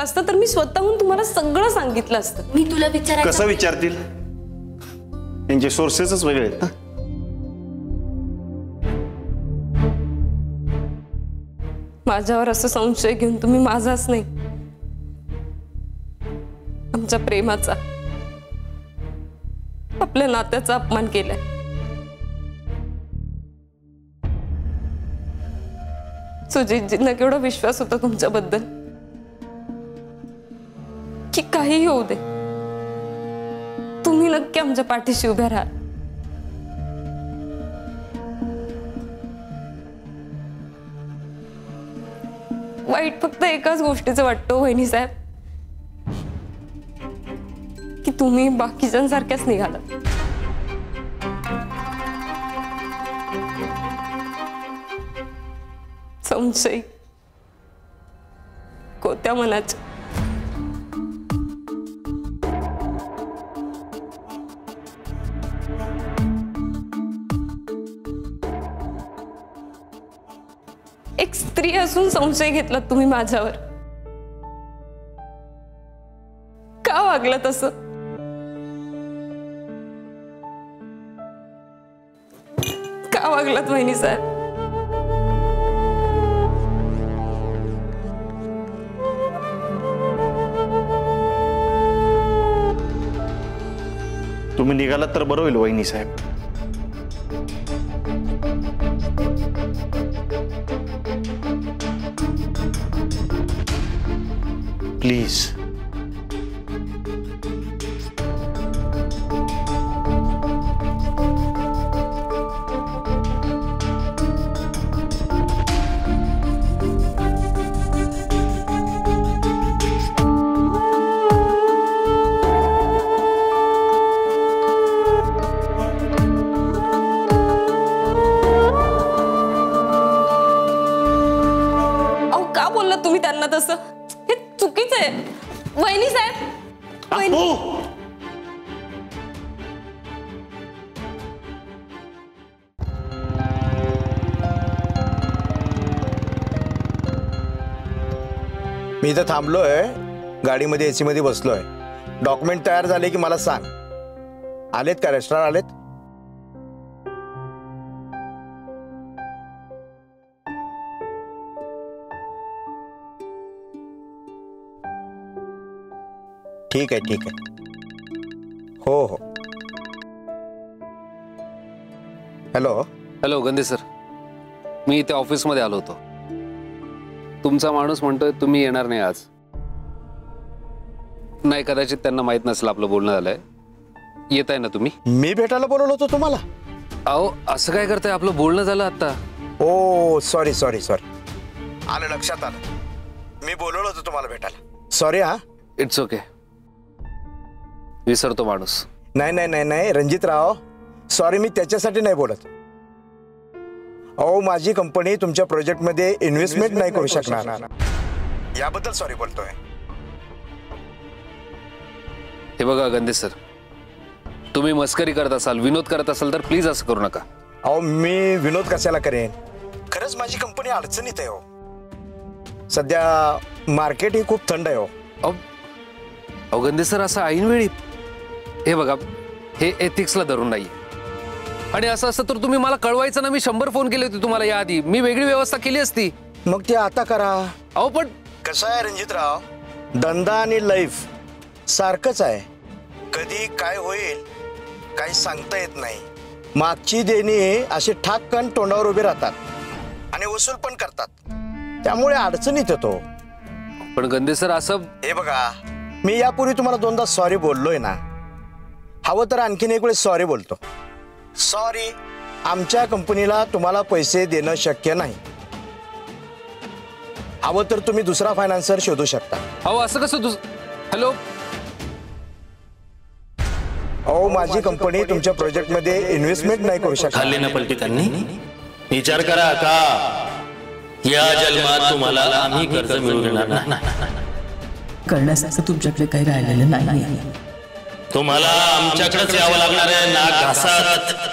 विचारलं असतं तर मी स्वतःहून तुम्हाला सगळं सांगितलं असतं. मी तुला विचारायचं. कसं विचारतील? यांचे सोर्सेसच वेगळे आहेत ना. माझ्यावर असं संशय घेऊन तुम्ही माझाच नाही, आमच्या प्रेमाचा, आपल्या नात्याचा अपमान केलाय. सुजितजींना केवढा विश्वास होता तुमच्याबद्दल की काहीही होऊ दे, तुम्ही नक्की आमच्या पाठीशी उभ्या राहा. वाईट फक्त एकाच गोष्टीचं वाटतं वहिनी साहेब, की तुम्ही बाकीच्यांसारख्याच निघाला. संशय कोत्या मनाचे. एक स्त्री असून संशय घेतला तुम्ही माझ्यावर. का वागला तसं? का वागलात वहिनी साहेब? तुम्ही निघालात तर बरं होईल वहिनी साहेब. प्लीज. का बोललात तुम्ही त्यांना तसं? हे चुकीचं आहे वहिनी साहेब. मी इथं थांबलोय, गाडीमध्ये एसी मध्ये बसलोय. डॉक्युमेंट तयार झाले की मला सांग. आलेत का? रेस्टॉरंट आलेत? ठीक आहे ठीक आहे. हो हो. हॅलो. हॅलो गंदे सर, मी इथे ऑफिसमध्ये आलो होतो. तुमचा माणूस म्हणतोय तुम्ही येणार नाही आज. नाही, कदाचित त्यांना माहित नसेल आपलं बोलणं झालंय. येत आहे ना तुम्ही? मी भेटायला बोलवलं होतं तुम्हाला? अहो असं काय करताय, आपलं बोलणं झालं आता. ओ सॉरी सॉरी सॉरी. आलं लक्षात आलं. मी बोलवलं होतं तुम्हाला भेटायला. सॉरी. हा इट्स ओके. विसरतो माणूस. नाही नाही नाही नाही रणजितराव, सॉरी मी त्याच्यासाठी नाही बोलत. अहो माझी कंपनी तुमच्या प्रोजेक्टमध्ये इन्व्हेस्टमेंट नाही करू शकणार, याबद्दल सॉरी बोलतोय. हे बघा गंदे सर, तुम्ही मस्करी करत असाल, विनोद करत असाल तर प्लीज असं करू नका. अहो मी विनोद कशाला करेन? खरंच माझी कंपनी अडचणीत आहे हो. सध्या मार्केट ही खूप थंड आहे हो. अहो गंदे सर, असं ऐनवेळी. हे बघा, हे एथिक्सला धरून नाही. आणि असं असतं तर तुम्ही मला कळवायचं ना. मी 100 फोन केले होते तुम्हाला याआधी. मी वेगळी व्यवस्था केली असती. मग ते आता करा. अहो पण कसं आहे रणजितराव, धंदा आणि लाईफ सारखंच आहे. कधी काय होईल काही सांगता येत नाही. मागची देणी अशी ठाककन तोंडावर उभे राहतात आणि वसूल पण करतात. त्यामुळे अडचणीत येतो. पण गंदे सर असं. हे बघा, मी यापूर्वी तुम्हाला 2दा सॉरी बोललोय ना. हवं तर आणखीन एक वेळेस सॉरी बोलतो. सॉरी, आमच्या कंपनीला तुम्हाला पैसे देणं शक्य नाही. हवं तर तुम्ही दुसरा फायनान्सर शोधू शकता. अहो असं कसं? हॅलो. अहो माझी कंपनी तुमच्या प्रोजेक्टमध्ये इन्व्हेस्टमेंट नाही करू शकत. खाल्ली ना पलटीतांनी. विचार करा का या जन्मात तुम्हाला आम्ही कर्ज मिळवून देणार नाही. करण्यासारखं तुमच्याकडे काही राहिलेलं नाही. तुम्हाला आमच्याकडेच यावं लागणार आहे, नाक घासात.